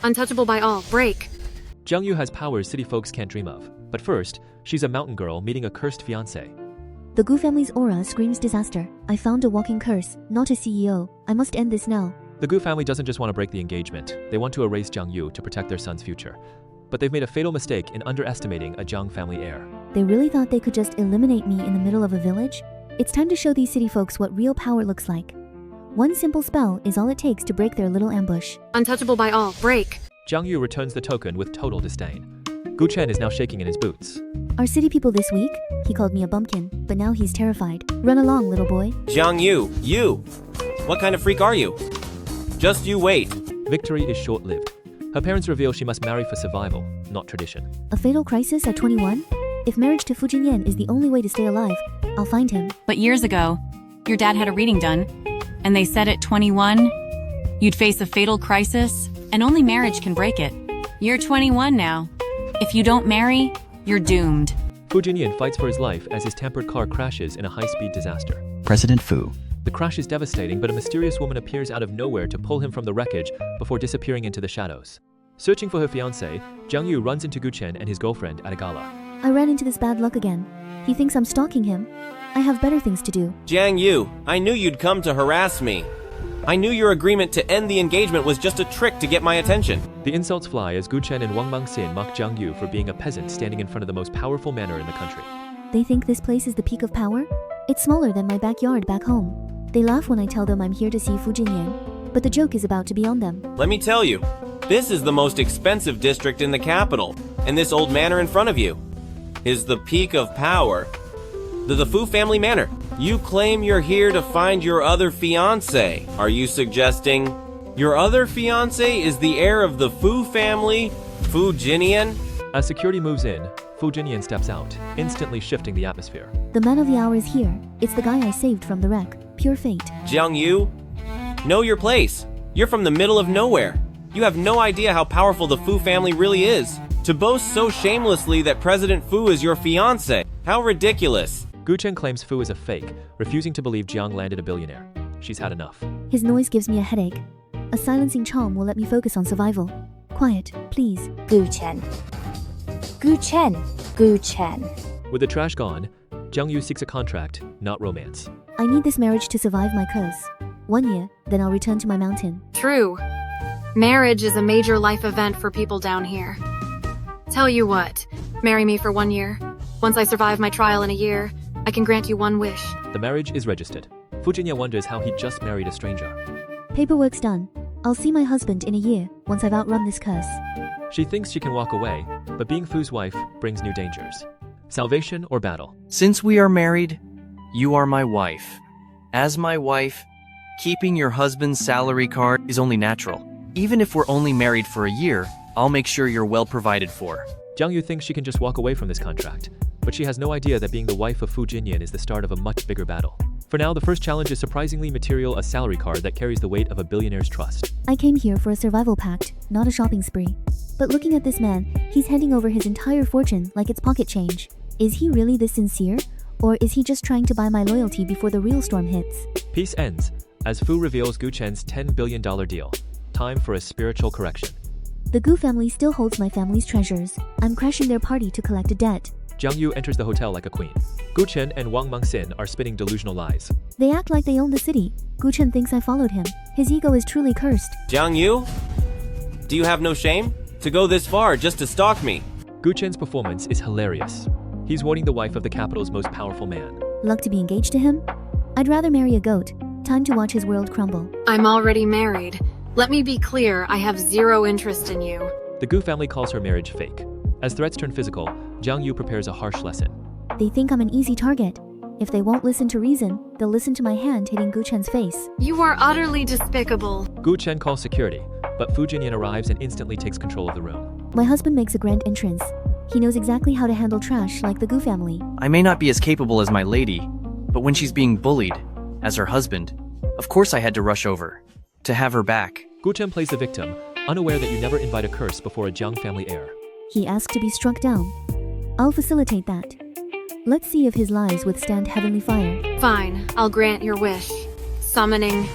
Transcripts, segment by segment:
Untouchable by all. Break. Jiang Yu has powers city folks can't dream of. But first, she's a mountain girl meeting a cursed fiancé. The Gu family's aura screams disaster. I found a walking curse, not a CEO. I must end this now. The Gu family doesn't just want to break the engagement. They want to erase Jiang Yu to protect their son's future. But they've made a fatal mistake in underestimating a Jiang family heir. They really thought they could just eliminate me in the middle of a village? It's time to show these city folks what real power looks like. One simple spell is all it takes to break their little ambush. Untouchable by all. Break. Jiang Yu returns the token with total disdain. Gu Chen is now shaking in his boots. Our city people this week? He called me a bumpkin, but now he's terrified. Run along, little boy. Jiang Yu, you! What kind of freak are you? Just you wait. Victory is short-lived. Her parents reveal she must marry for survival, not tradition. A fatal crisis at 21? If marriage to Fu Jinyan is the only way to stay alive, I'll find him. But years ago, your dad had a reading done, and they said at 21, you'd face a fatal crisis, and only marriage can break it. You're 21 now. If you don't marry, you're doomed. Fu Jinyan fights for his life as his tempered car crashes in a high-speed disaster. President Fu. The crash is devastating, but a mysterious woman appears out of nowhere to pull him from the wreckage before disappearing into the shadows. Searching for her fiancé, Jiang Yu runs into Gu Chen and his girlfriend at a gala. I ran into this bad luck again. He thinks I'm stalking him. I have better things to do. Jiang Yu, I knew you'd come to harass me. I knew your agreement to end the engagement was just a trick to get my attention. The insults fly as Gu Chen and Wang Mangxin mock Jiang Yu for being a peasant standing in front of the most powerful manor in the country. They think this place is the peak of power? It's smaller than my backyard back home. They laugh when I tell them I'm here to see Fu Jinyan, but the joke is about to be on them. Let me tell you, this is the most expensive district in the capital, and this old manor in front of you is the peak of power. The Fu family manor. You claim you're here to find your other fiancé. Are you suggesting your other fiancé is the heir of the Fu family, Fu Jinyan? As security moves in, Fu Jinyan steps out, instantly shifting the atmosphere. The man of the hour is here. It's the guy I saved from the wreck. Pure fate. Jiang Yu, know your place. You're from the middle of nowhere. You have no idea how powerful the Fu family really is. To boast so shamelessly that President Fu is your fiancé. How ridiculous. Gu Chen claims Fu is a fake, refusing to believe Jiang landed a billionaire. She's had enough. His noise gives me a headache. A silencing charm will let me focus on survival. Quiet, please. Gu Chen. Gu Chen. Gu Chen. With the trash gone, Jiang Yu seeks a contract, not romance. I need this marriage to survive my curse. 1 year, then I'll return to my mountain. True. Marriage is a major life event for people down here. Tell you what, marry me for 1 year. Once I survive my trial in a year, I can grant you one wish. The marriage is registered. Fu Jinyan wonders how he just married a stranger. Paperwork's done. I'll see my husband in a year, once I've outrun this curse. She thinks she can walk away, but being Fu's wife brings new dangers. Salvation or battle? Since we are married, you are my wife. As my wife, keeping your husband's salary card is only natural. Even if we're only married for a year, I'll make sure you're well provided for. Jiang Yu thinks she can just walk away from this contract, but she has no idea that being the wife of Fu Jinyan is the start of a much bigger battle. For now, the first challenge is surprisingly material, a salary card that carries the weight of a billionaire's trust. I came here for a survival pact, not a shopping spree. But looking at this man, he's handing over his entire fortune like it's pocket change. Is he really this sincere? Or is he just trying to buy my loyalty before the real storm hits? Peace ends, as Fu reveals Gu Chen's $10 billion deal. Time for a spiritual correction. The Gu family still holds my family's treasures. I'm crashing their party to collect a debt. Jiang Yu enters the hotel like a queen. Gu Chen and Wang Mangxin are spinning delusional lies. They act like they own the city. Gu Chen thinks I followed him. His ego is truly cursed. Jiang Yu? Do you have no shame? To go this far just to stalk me? Gu Chen's performance is hilarious. He's warning the wife of the capital's most powerful man. Luck to be engaged to him? I'd rather marry a goat. Time to watch his world crumble. I'm already married. Let me be clear, I have zero interest in you. The Gu family calls her marriage fake. As threats turn physical, Jiang Yu prepares a harsh lesson. They think I'm an easy target. If they won't listen to reason, they'll listen to my hand hitting Gu Chen's face. You are utterly despicable. Gu Chen calls security, but Fu Jinyan arrives and instantly takes control of the room. My husband makes a grand entrance. He knows exactly how to handle trash like the Gu family. I may not be as capable as my lady, but when she's being bullied, as her husband, of course I had to rush over. To have her back. Gu Chen plays the victim, unaware that you never invite a curse before a Jiang family heir. He asked to be struck down. I'll facilitate that. Let's see if his lies withstand heavenly fire. Fine, I'll grant your wish. Summoning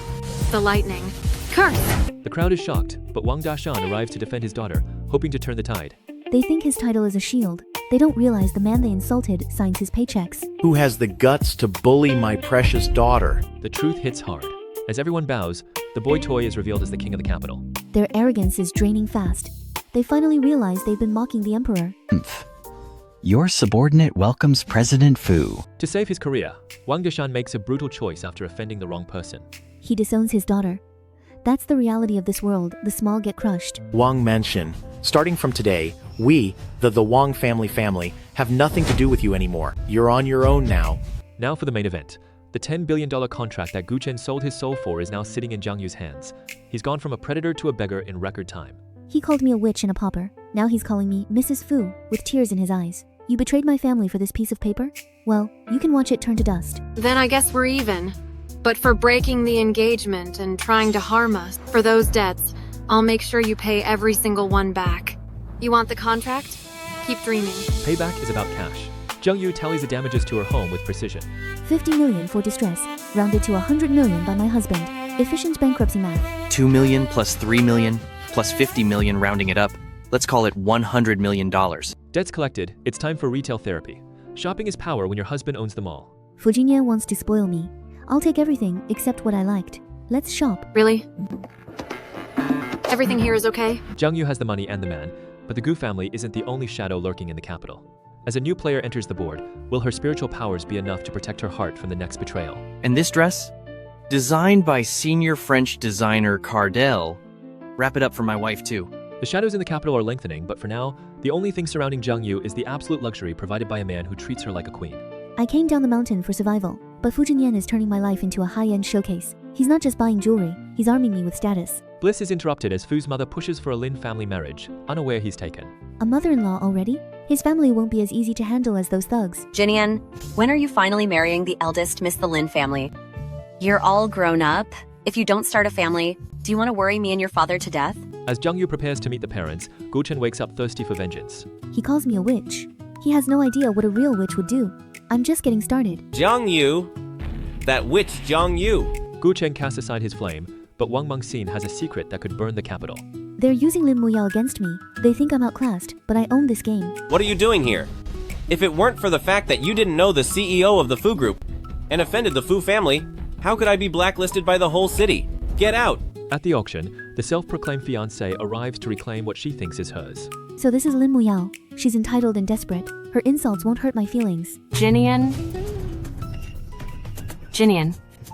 the lightning. Curse! The crowd is shocked, but Wang Dashan arrives to defend his daughter, hoping to turn the tide. They think his title is a shield. They don't realize the man they insulted signs his paychecks. Who has the guts to bully my precious daughter? The truth hits hard. As everyone bows, the boy toy is revealed as the king of the capital. Their arrogance is draining fast. They finally realize they've been mocking the emperor. Your subordinate welcomes President Fu. To save his career, Wang Dashan makes a brutal choice after offending the wrong person. He disowns his daughter. That's the reality of this world. The small get crushed. Wang mentioned, starting from today, we, the Wang family, have nothing to do with you anymore. You're on your own now. Now for the main event. The $10 billion contract that Gu Chen sold his soul for is now sitting in Jiang Yu's hands. He's gone from a predator to a beggar in record time. He called me a witch and a pauper. Now he's calling me Mrs. Fu, with tears in his eyes. You betrayed my family for this piece of paper? Well, you can watch it turn to dust. Then I guess we're even. But for breaking the engagement and trying to harm us, for those debts, I'll make sure you pay every single one back. You want the contract? Keep dreaming. Payback is about cash. Jiang Yu tallies the damages to her home with precision. 50 million for distress, rounded to 100 million by my husband. Efficient bankruptcy math. 2 million plus 3 million plus 50 million rounding it up. Let's call it $100 million. Debts collected, it's time for retail therapy. Shopping is power when your husband owns them all. Fu Jinyan wants to spoil me. I'll take everything except what I liked. Let's shop. Really? Everything here is okay? Jiang Yu has the money and the man, but the Gu family isn't the only shadow lurking in the capital. As a new player enters the board, will her spiritual powers be enough to protect her heart from the next betrayal? And this dress? Designed by senior French designer Cardell. Wrap it up for my wife too. The shadows in the capital are lengthening, but for now, the only thing surrounding Jiang Yu is the absolute luxury provided by a man who treats her like a queen. I came down the mountain for survival, but Fu Jinyan is turning my life into a high-end showcase. He's not just buying jewelry, he's arming me with status. Bliss is interrupted as Fu's mother pushes for a Lin family marriage, unaware he's taken. A mother-in-law already? His family won't be as easy to handle as those thugs. Jinian, when are you finally marrying the eldest Miss the Lin family? You're all grown up. If you don't start a family, do you want to worry me and your father to death? As Jiang Yu prepares to meet the parents, Gu Chen wakes up thirsty for vengeance. He calls me a witch. He has no idea what a real witch would do. I'm just getting started. Jiang Yu? That witch Jiang Yu. Gu Chen casts aside his flame, but Wang Mengxin has a secret that could burn the capital. They're using Lin Muyao against me. They think I'm outclassed, but I own this game. What are you doing here? If it weren't for the fact that you didn't know the CEO of the Fu Group and offended the Fu family, how could I be blacklisted by the whole city? Get out! At the auction, the self-proclaimed fiancé arrives to reclaim what she thinks is hers. So this is Lin Muyao. She's entitled and desperate. Her insults won't hurt my feelings. Jinian,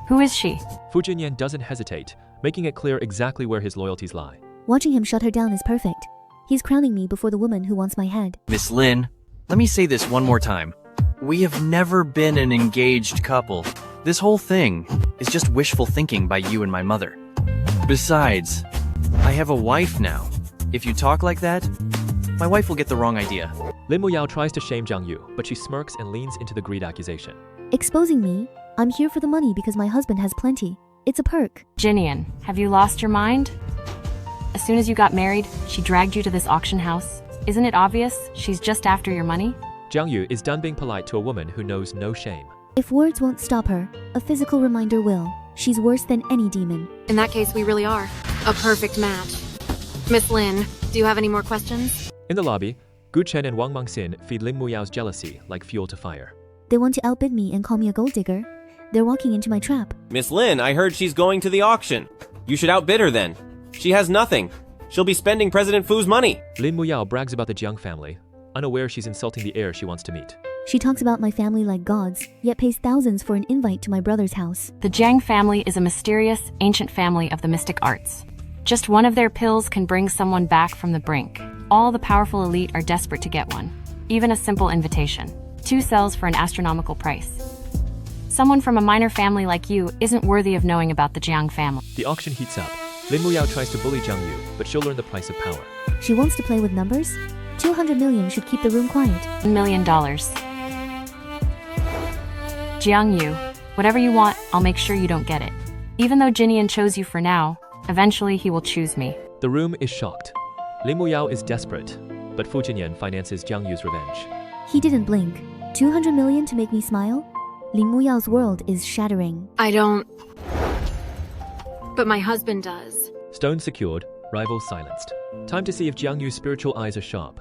who is she? Fu Jinyan doesn't hesitate, making it clear exactly where his loyalties lie. Watching him shut her down is perfect. He's crowning me before the woman who wants my head. Miss Lin, let me say this one more time. We have never been an engaged couple. This whole thing is just wishful thinking by you and my mother. Besides, I have a wife now. If you talk like that, my wife will get the wrong idea. Lin Muyao tries to shame Jiang Yu, but she smirks and leans into the greed accusation. Exposing me? I'm here for the money because my husband has plenty. It's a perk. Jinian, have you lost your mind? As soon as you got married, she dragged you to this auction house. Isn't it obvious she's just after your money? Jiang Yu is done being polite to a woman who knows no shame. If words won't stop her, a physical reminder will. She's worse than any demon. In that case, we really are. A perfect match. Miss Lin, do you have any more questions? In the lobby, Gu Chen and Wang Mengxin feed Lin Muyao's jealousy like fuel to fire. They want to outbid me and call me a gold digger. They're walking into my trap. Miss Lin, I heard she's going to the auction. You should outbid her then. She has nothing. She'll be spending President Fu's money. Lin Muyao brags about the Jiang family, unaware she's insulting the heir she wants to meet. She talks about my family like gods, yet pays thousands for an invite to my brother's house. The Jiang family is a mysterious, ancient family of the mystic arts. Just one of their pills can bring someone back from the brink. All the powerful elite are desperate to get one. Even a simple invitation. 2 sells for an astronomical price. Someone from a minor family like you isn't worthy of knowing about the Jiang family. The auction heats up. Lin Muyao tries to bully Jiang Yu, but she'll learn the price of power. She wants to play with numbers? 200 million should keep the room quiet. $1 million. Jiang Yu, whatever you want, I'll make sure you don't get it. Even though Jinian chose you for now, eventually he will choose me. The room is shocked. Lin Muyao is desperate, but Fu Jinyan finances Jiang Yu's revenge. He didn't blink. 200 million to make me smile? Lin Muyao's world is shattering. I don't... But my husband does. Stone secured, rivals silenced. Time to see if Jiang Yu's spiritual eyes are sharp.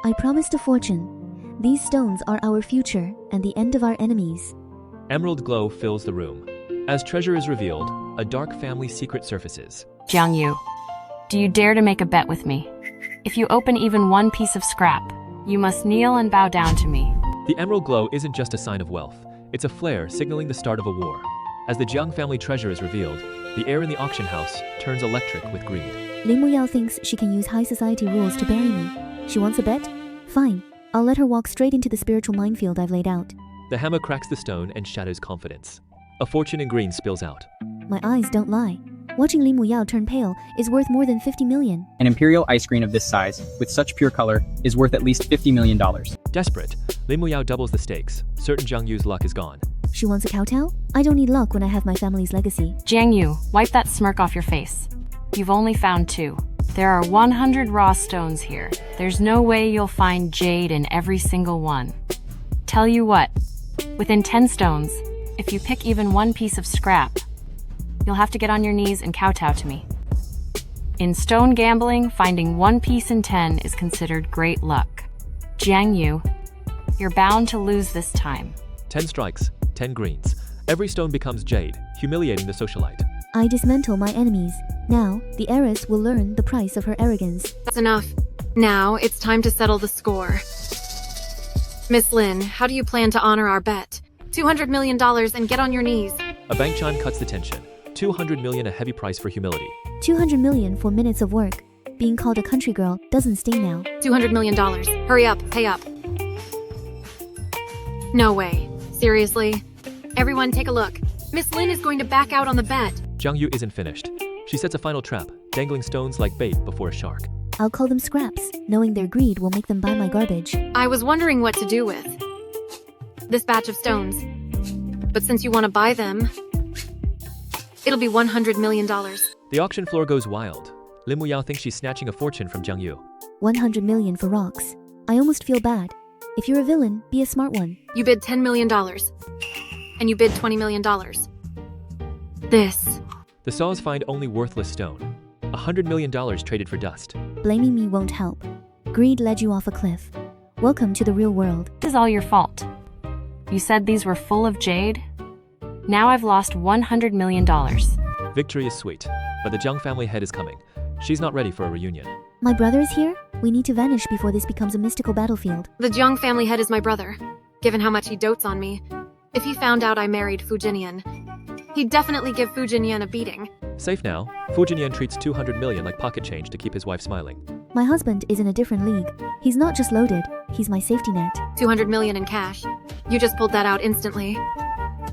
I promised a fortune. These stones are our future and the end of our enemies. Emerald glow fills the room. As treasure is revealed, a dark family secret surfaces. Jiang Yu, do you dare to make a bet with me? If you open even one piece of scrap, you must kneel and bow down to me. The emerald glow isn't just a sign of wealth. It's a flare signaling the start of a war. As the Jiang family treasure is revealed, the air in the auction house turns electric with greed. Lin Muyao thinks she can use high society rules to bury me. She wants a bet? Fine. I'll let her walk straight into the spiritual minefield I've laid out. The hammer cracks the stone and shatters confidence. A fortune in green spills out. My eyes don't lie. Watching Lin Muyao turn pale is worth more than 50 million. An imperial ice cream of this size, with such pure color, is worth at least $50 million. Desperate, Lin Muyao doubles the stakes. Certain Jiang Yu's luck is gone. She wants a kowtow? I don't need luck when I have my family's legacy. Jiang Yu, wipe that smirk off your face. You've only found 2. There are 100 raw stones here. There's no way you'll find jade in every single one. Tell you what, within 10 stones, if you pick even one piece of scrap, you'll have to get on your knees and kowtow to me. In stone gambling, finding one piece in 10 is considered great luck. Jiang Yu, you're bound to lose this time. 10 strikes, 10 greens. Every stone becomes jade, humiliating the socialite. I dismantle my enemies. Now, the heiress will learn the price of her arrogance. That's enough. Now, it's time to settle the score. Miss Lin, how do you plan to honor our bet? $200 million and get on your knees. A bank chime cuts the tension. 200 million, a heavy price for humility. 200 million for minutes of work. Being called a country girl doesn't sting now. $200 million. Hurry up, pay up. No way. Seriously? Everyone take a look. Miss Lin is going to back out on the bet. Jiang Yu isn't finished. She sets a final trap, dangling stones like bait before a shark. I'll call them scraps, knowing their greed will make them buy my garbage. I was wondering what to do with this batch of stones. But since you want to buy them, it'll be $100 million. The auction floor goes wild. Lin Muyao thinks she's snatching a fortune from Jiang Yu. 100 million for rocks. I almost feel bad. If you're a villain, be a smart one. You bid $10 million. And you bid $20 million. This. The saws find only worthless stone. $100 million traded for dust. Blaming me won't help. Greed led you off a cliff. Welcome to the real world. This is all your fault. You said these were full of jade? Now I've lost $100 million. Victory is sweet, but the Jiang family head is coming. She's not ready for a reunion. My brother is here? We need to vanish before this becomes a mystical battlefield. The Jiang family head is my brother. Given how much he dotes on me, if he found out I married Fu Jinyan, he'd definitely give Fu Jinyan a beating. Safe now, Fu Jinyan treats 200 million like pocket change to keep his wife smiling. My husband is in a different league. He's not just loaded, he's my safety net. 200 million in cash. You just pulled that out instantly.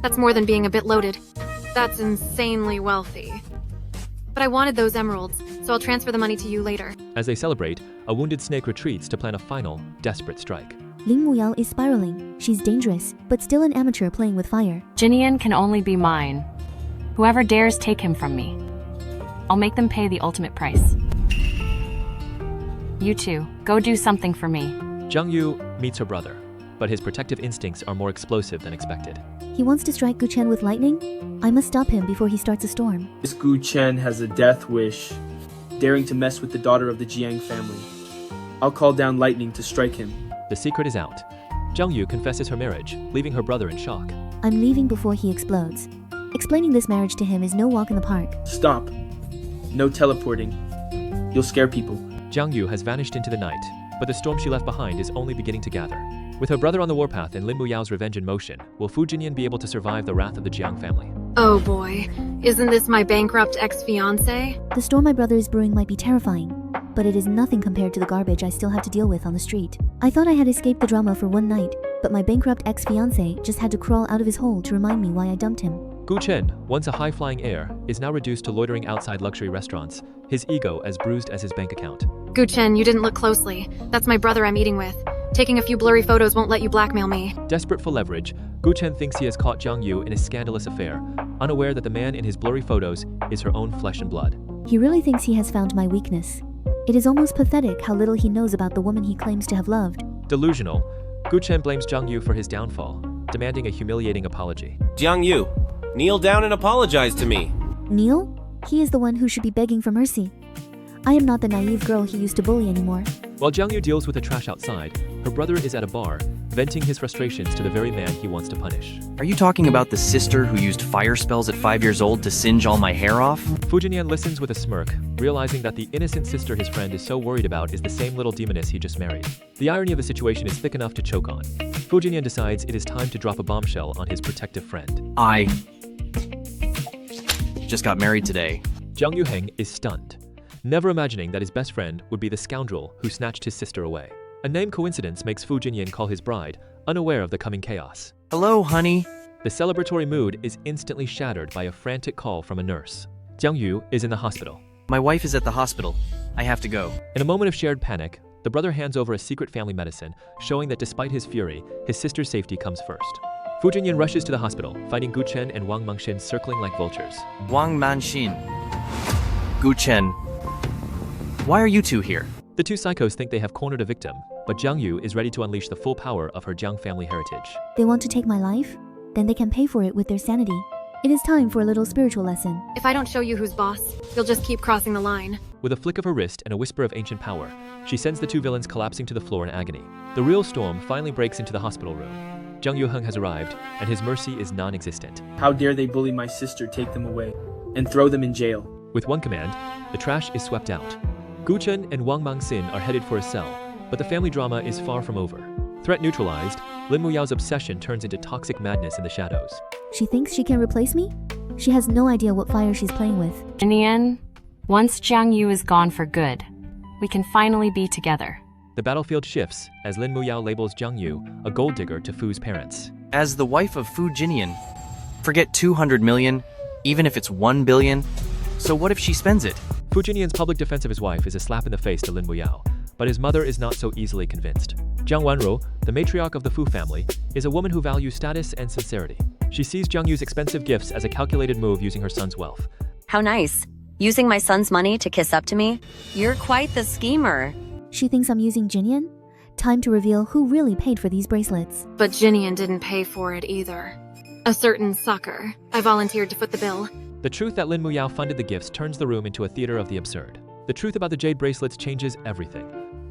That's more than being a bit loaded. That's insanely wealthy. But I wanted those emeralds, so I'll transfer the money to you later. As they celebrate, a wounded snake retreats to plan a final, desperate strike. Lin Muyao is spiraling. She's dangerous, but still an amateur playing with fire. Jinian can only be mine. Whoever dares take him from me, I'll make them pay the ultimate price. You two, go do something for me. Jiang Yu meets her brother, but his protective instincts are more explosive than expected. He wants to strike Gu Chen with lightning? I must stop him before he starts a storm. This Gu Chen has a death wish, daring to mess with the daughter of the Jiang family. I'll call down lightning to strike him. The secret is out. Jiang Yu confesses her marriage, leaving her brother in shock. I'm leaving before he explodes. Explaining this marriage to him is no walk in the park. Stop. No teleporting. You'll scare people. Jiang Yu has vanished into the night, but the storm she left behind is only beginning to gather. With her brother on the warpath and Lin Muyao's revenge in motion, will Fu Jinyan be able to survive the wrath of the Jiang family? Oh boy, isn't this my bankrupt ex-fiancé? The storm my brother is brewing might be terrifying, but it is nothing compared to the garbage I still have to deal with on the street. I thought I had escaped the drama for one night, but my bankrupt ex-fiancé just had to crawl out of his hole to remind me why I dumped him. Gu Chen, once a high-flying heir, is now reduced to loitering outside luxury restaurants, his ego as bruised as his bank account. Gu Chen, you didn't look closely. That's my brother I'm eating with. Taking a few blurry photos won't let you blackmail me. Desperate for leverage, Gu Chen thinks he has caught Jiang Yu in a scandalous affair, unaware that the man in his blurry photos is her own flesh and blood. He really thinks he has found my weakness. It is almost pathetic how little he knows about the woman he claims to have loved. Delusional, Gu Chen blames Jiang Yu for his downfall, demanding a humiliating apology. Jiang Yu, kneel down and apologize to me. Kneel? He is the one who should be begging for mercy. I am not the naive girl he used to bully anymore. While Jiang Yu deals with the trash outside, her brother is at a bar, venting his frustrations to the very man he wants to punish. Are you talking about the sister who used fire spells at 5 years old to singe all my hair off? Fu Jinyan listens with a smirk, realizing that the innocent sister his friend is so worried about is the same little demoness he just married. The irony of the situation is thick enough to choke on. Fu Jinyan decides it is time to drop a bombshell on his protective friend. I just got married today. Jiang Yuheng is stunned, never imagining that his best friend would be the scoundrel who snatched his sister away. A name coincidence makes Fu Jinyan call his bride, unaware of the coming chaos. Hello, honey. The celebratory mood is instantly shattered by a frantic call from a nurse. Jiang Yu is in the hospital. My wife is at the hospital. I have to go. In a moment of shared panic, the brother hands over a secret family medicine, showing that despite his fury, his sister's safety comes first. Fu Jinyan rushes to the hospital, finding Gu Chen and Wang Mangxin circling like vultures. Wang Manxin. Gu Chen. Why are you two here? The two psychos think they have cornered a victim, but Jiang Yu is ready to unleash the full power of her Jiang family heritage. They want to take my life? Then they can pay for it with their sanity. It is time for a little spiritual lesson. If I don't show you who's boss, you'll just keep crossing the line. With a flick of her wrist and a whisper of ancient power, she sends the two villains collapsing to the floor in agony. The real storm finally breaks into the hospital room. Jiang Yuheng has arrived, and his mercy is non-existent. How dare they bully my sister, take them away, and throw them in jail. With one command, the trash is swept out. Gu Chen and Wang Mangxin are headed for a cell, but the family drama is far from over. Threat neutralized, Lin Muyao's obsession turns into toxic madness in the shadows. She thinks she can replace me? She has no idea what fire she's playing with. In the end, once Jiang Yu is gone for good, we can finally be together. The battlefield shifts as Lin Muyao labels Jiang Yu a gold digger to Fu's parents. As the wife of Fu Jinyan, forget 200 million, even if it's 1 billion. So what if she spends it? Fu Jinyan's public defense of his wife is a slap in the face to Lin Muyao, but his mother is not so easily convinced. Jiang Wanru, the matriarch of the Fu family, is a woman who values status and sincerity. She sees Jiang Yu's expensive gifts as a calculated move using her son's wealth. How nice. Using my son's money to kiss up to me? You're quite the schemer. She thinks I'm using Jinyan? Time to reveal who really paid for these bracelets. But Jinian didn't pay for it either. A certain sucker. I volunteered to foot the bill. The truth that Lin Muyao funded the gifts turns the room into a theater of the absurd. The truth about the jade bracelets changes everything.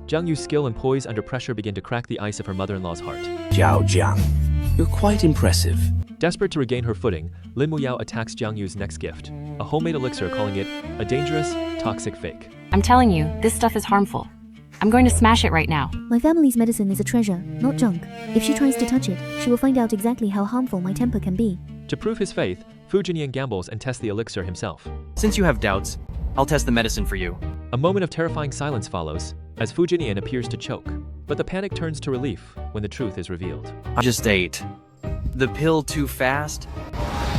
Jiang Yu's skill and poise under pressure begin to crack the ice of her mother-in-law's heart. Zhao Jiang, you're quite impressive. Desperate to regain her footing, Lin Muyao attacks Jiang Yu's next gift, a homemade elixir, calling it a dangerous, toxic fake. I'm telling you, this stuff is harmful. I'm going to smash it right now. My family's medicine is a treasure, not junk. If she tries to touch it, she will find out exactly how harmful my temper can be. To prove his faith, Fu Jinyan gambles and tests the elixir himself. Since you have doubts, I'll test the medicine for you. A moment of terrifying silence follows, as Fu Jinyan appears to choke. But the panic turns to relief when the truth is revealed. I just ate the pill too fast.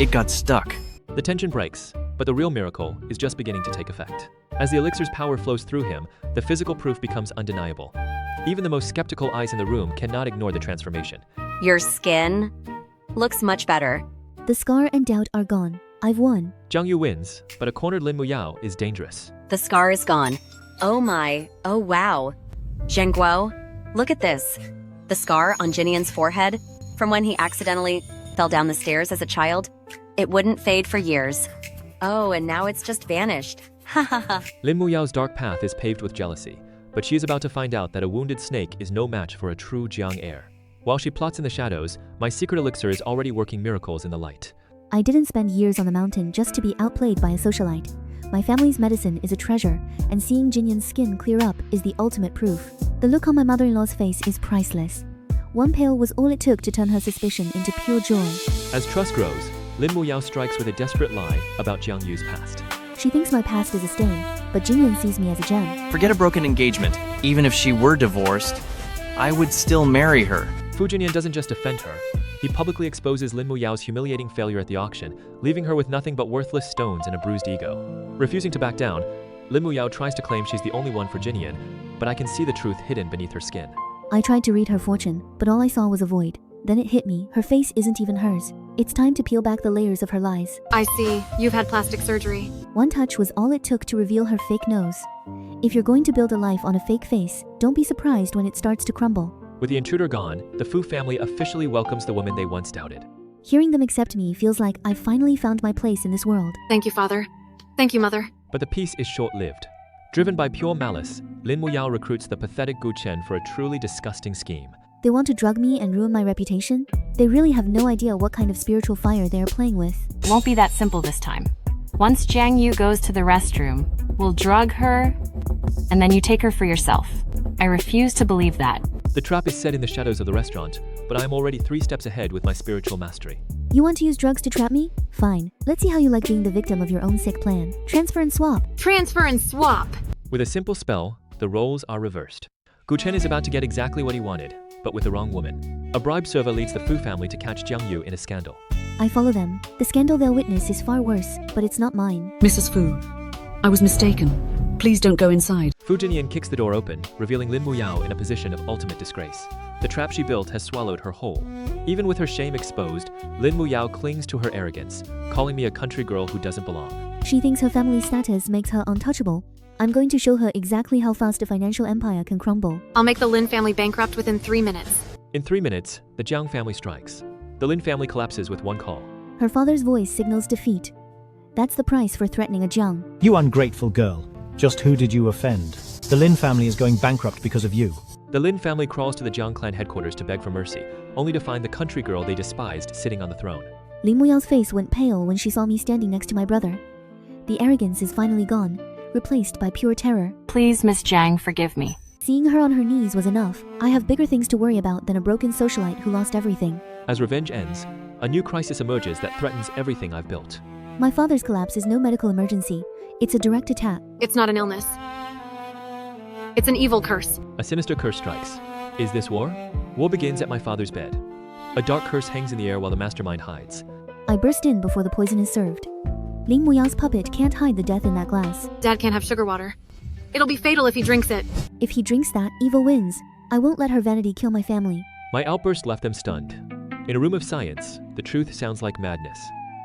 It got stuck. The tension breaks, but the real miracle is just beginning to take effect. As the elixir's power flows through him, the physical proof becomes undeniable. Even the most skeptical eyes in the room cannot ignore the transformation. Your skin looks much better. The scar and doubt are gone. I've won. Jiang Yu wins, but a cornered Lin Muyao is dangerous. The scar is gone. Oh my, oh wow. Zheng Guo, look at this. The scar on Jinian's forehead from when he accidentally fell down the stairs as a child. It wouldn't fade for years. Oh, and now it's just vanished. Ha ha ha. Lin Muyao's dark path is paved with jealousy, but she is about to find out that a wounded snake is no match for a true Jiang heir. While she plots in the shadows, my secret elixir is already working miracles in the light. I didn't spend years on the mountain just to be outplayed by a socialite. My family's medicine is a treasure, and seeing Jinyan's skin clear up is the ultimate proof. The look on my mother-in-law's face is priceless. One pill was all it took to turn her suspicion into pure joy. As trust grows, Lin Muyao strikes with a desperate lie about Jiang Yu's past. She thinks my past is a stain, but Jinyan sees me as a gem. Forget a broken engagement. Even if she were divorced, I would still marry her. Fu Jinyan doesn't just defend her. He publicly exposes Lin Muyao's humiliating failure at the auction, leaving her with nothing but worthless stones and a bruised ego. Refusing to back down, Lin Muyao tries to claim she's the only one for Jinyan, but I can see the truth hidden beneath her skin. I tried to read her fortune, but all I saw was a void. Then it hit me, her face isn't even hers. It's time to peel back the layers of her lies. I see. You've had plastic surgery. One touch was all it took to reveal her fake nose. If you're going to build a life on a fake face, don't be surprised when it starts to crumble. With the intruder gone, the Fu family officially welcomes the woman they once doubted. Hearing them accept me feels like I've finally found my place in this world. Thank you, Father. Thank you, Mother. But the peace is short-lived. Driven by pure malice, Lin Muyao recruits the pathetic Gu Chen for a truly disgusting scheme. They want to drug me and ruin my reputation? They really have no idea what kind of spiritual fire they are playing with. Won't be that simple this time. Once Jiang Yu goes to the restroom, we'll drug her, and then you take her for yourself. I refuse to believe that. The trap is set in the shadows of the restaurant, but I am already 3 steps ahead with my spiritual mastery. You want to use drugs to trap me? Fine. Let's see how you like being the victim of your own sick plan. Transfer and swap. Transfer and swap. With a simple spell, the roles are reversed. Gu Chen is about to get exactly what he wanted, but with the wrong woman. A bribe server leads the Fu family to catch Jiang Yu in a scandal. I follow them. The scandal they'll witness is far worse, but it's not mine. Mrs. Fu, I was mistaken. Please don't go inside. Fu Jinyan kicks the door open, revealing Lin Muyao in a position of ultimate disgrace. The trap she built has swallowed her whole. Even with her shame exposed, Lin Muyao clings to her arrogance, calling me a country girl who doesn't belong. She thinks her family status makes her untouchable. I'm going to show her exactly how fast a financial empire can crumble. I'll make the Lin family bankrupt within 3 minutes. In 3 minutes, the Jiang family strikes. The Lin family collapses with one call. Her father's voice signals defeat. That's the price for threatening a Jiang. You ungrateful girl. Just who did you offend? The Lin family is going bankrupt because of you. The Lin family crawls to the Jiang clan headquarters to beg for mercy, only to find the country girl they despised sitting on the throne. Lin Muyao's face went pale when she saw me standing next to my brother. The arrogance is finally gone, replaced by pure terror. Please, Miss Jiang, forgive me. Seeing her on her knees was enough. I have bigger things to worry about than a broken socialite who lost everything. As revenge ends, a new crisis emerges that threatens everything I've built. My father's collapse is no medical emergency. It's a direct attack. It's not an illness. It's an evil curse. A sinister curse strikes. Is this war? War begins at my father's bed. A dark curse hangs in the air while the mastermind hides. I burst in before the poison is served. Lin Muyao's puppet can't hide the death in that glass. Dad can't have sugar water. It'll be fatal if he drinks it. If he drinks that, evil wins. I won't let her vanity kill my family. My outburst left them stunned. In a room of science, the truth sounds like madness.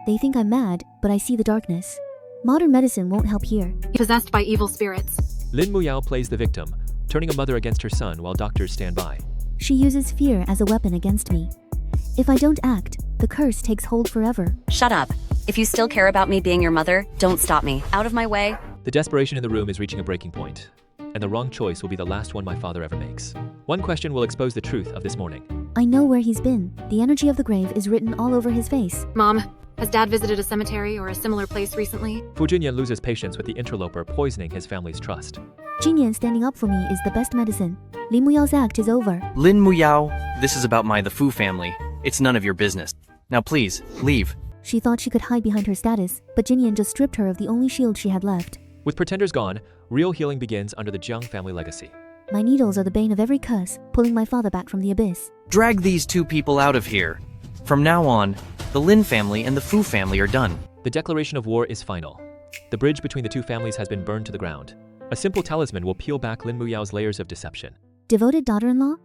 They think I'm mad, but I see the darkness. Modern medicine won't help here. Possessed by evil spirits. Lin Muyao plays the victim, turning a mother against her son while doctors stand by. She uses fear as a weapon against me. If I don't act, the curse takes hold forever. Shut up. If you still care about me being your mother, don't stop me. Out of my way. The desperation in the room is reaching a breaking point, and the wrong choice will be the last one my father ever makes. One question will expose the truth of this morning. I know where he's been. The energy of the grave is written all over his face. Mom, has Dad visited a cemetery or a similar place recently? Fu Jinyan loses patience with the interloper poisoning his family's trust. Jinyan standing up for me is the best medicine. Lin Muyao's act is over. Lin Muyao, this is about the Fu family. It's none of your business. Now please, leave. She thought she could hide behind her status, but Jinyan just stripped her of the only shield she had left. With pretenders gone, real healing begins under the Jiang family legacy. My needles are the bane of every curse, pulling my father back from the abyss. Drag these two people out of here. From now on, the Lin family and the Fu family are done. The declaration of war is final. The bridge between the two families has been burned to the ground. A simple talisman will peel back Lin Muyao's layers of deception. Devoted daughter-in-law?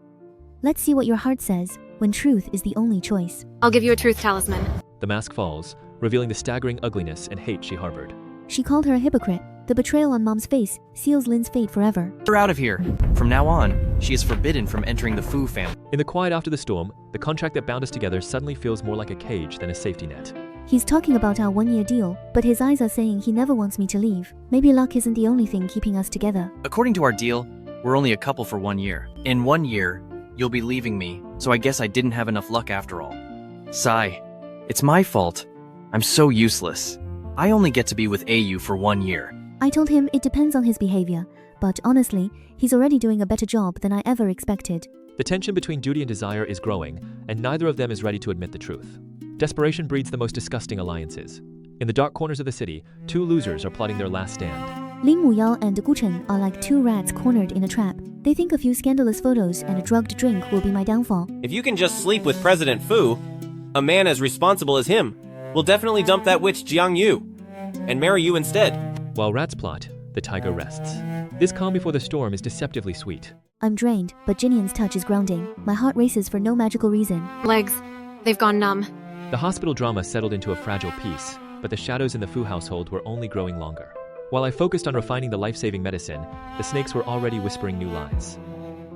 Let's see what your heart says, when truth is the only choice. I'll give you a truth talisman. The mask falls, revealing the staggering ugliness and hate she harbored. She called her a hypocrite. The betrayal on Mom's face seals Lin's fate forever. Get her out of here. From now on, she is forbidden from entering the Fu family. In the quiet after the storm, the contract that bound us together suddenly feels more like a cage than a safety net. He's talking about our one-year deal, but his eyes are saying he never wants me to leave. Maybe luck isn't the only thing keeping us together. According to our deal, we're only a couple for 1 year. In 1 year, you'll be leaving me, so I guess I didn't have enough luck after all. Sigh. It's my fault. I'm so useless. I only get to be with AU for 1 year. I told him it depends on his behavior, but honestly, he's already doing a better job than I ever expected. The tension between duty and desire is growing, and neither of them is ready to admit the truth. Desperation breeds the most disgusting alliances. In the dark corners of the city, two losers are plotting their last stand. Lin Muyao and Gu Chen are like two rats cornered in a trap. They think a few scandalous photos and a drugged drink will be my downfall. If you can just sleep with President Fu, a man as responsible as him, will definitely dump that witch Jiang Yu and marry you instead. While rats plot, the tiger rests. This calm before the storm is deceptively sweet. I'm drained, but Jinyan's touch is grounding. My heart races for no magical reason. Legs, they've gone numb. The hospital drama settled into a fragile peace, but the shadows in the Fu household were only growing longer. While I focused on refining the life-saving medicine, the snakes were already whispering new lies.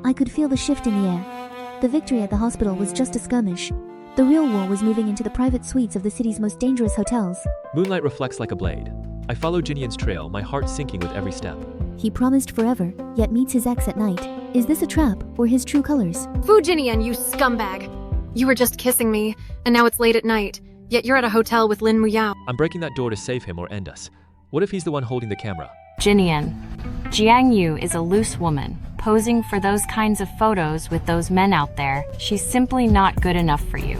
I could feel the shift in the air. The victory at the hospital was just a skirmish. The real war was moving into the private suites of the city's most dangerous hotels. Moonlight reflects like a blade. I follow Jinian's trail, my heart sinking with every step. He promised forever, yet meets his ex at night. Is this a trap or his true colors? Fu Jinian, you scumbag! You were just kissing me, and now it's late at night, yet you're at a hotel with Lin Muyao. I'm breaking that door to save him or end us. What if he's the one holding the camera? Jinian, Jiang Yu is a loose woman, posing for those kinds of photos with those men out there. She's simply not good enough for you.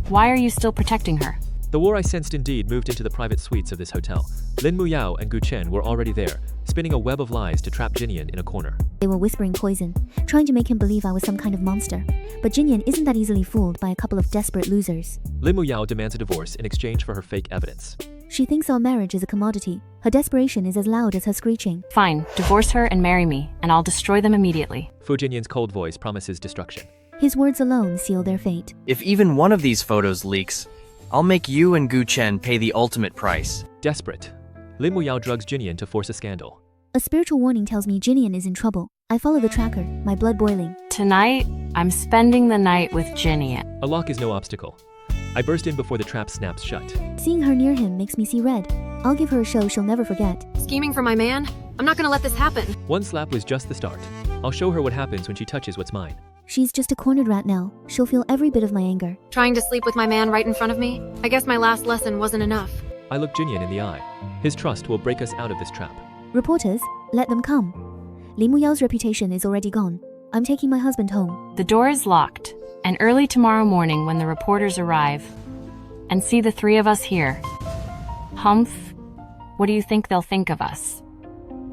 Why are you still protecting her? The war I sensed indeed moved into the private suites of this hotel. Lin Muyao and Gu Chen were already there, spinning a web of lies to trap Jinian in a corner. They were whispering poison, trying to make him believe I was some kind of monster. But Jinian isn't that easily fooled by a couple of desperate losers. Lin Muyao demands a divorce in exchange for her fake evidence. She thinks our marriage is a commodity. Her desperation is as loud as her screeching. Fine, divorce her and marry me, and I'll destroy them immediately. Fu Jinian's cold voice promises destruction. His words alone seal their fate. If even one of these photos leaks, I'll make you and Gu Chen pay the ultimate price. Desperate, Lin Muyao drugs Jinian to force a scandal. A spiritual warning tells me Jinian is in trouble. I follow the tracker, my blood boiling. Tonight, I'm spending the night with Jinian. A lock is no obstacle. I burst in before the trap snaps shut. Seeing her near him makes me see red. I'll give her a show she'll never forget. Scheming for my man? I'm not gonna let this happen. One slap was just the start. I'll show her what happens when she touches what's mine. She's just a cornered rat now. She'll feel every bit of my anger. Trying to sleep with my man right in front of me? I guess my last lesson wasn't enough. I look Jinian in the eye. His trust will break us out of this trap. Reporters, let them come. Li Muyao's reputation is already gone. I'm taking my husband home. The door is locked, and early tomorrow morning when the reporters arrive and see the three of us here. Humph, what do you think they'll think of us?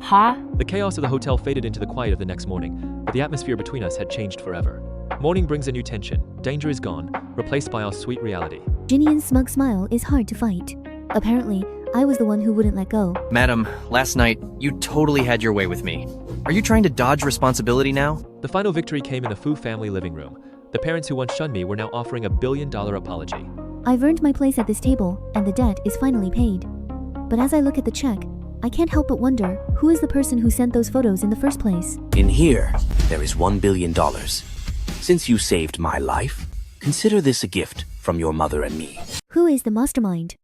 Huh? The chaos of the hotel faded into the quiet of the next morning, but the atmosphere between us had changed forever. Morning brings a new tension. Danger is gone, replaced by our sweet reality. Jinian's smug smile is hard to fight. Apparently, I was the one who wouldn't let go. Madam, last night, you totally had your way with me. Are you trying to dodge responsibility now? The final victory came in the Fu family living room. The parents who once shunned me were now offering $1 billion apology. I've earned my place at this table, and the debt is finally paid. But as I look at the check, I can't help but wonder, who is the person who sent those photos in the first place? In here, there is $1 billion. Since you saved my life, consider this a gift from your mother and me. Who is the mastermind?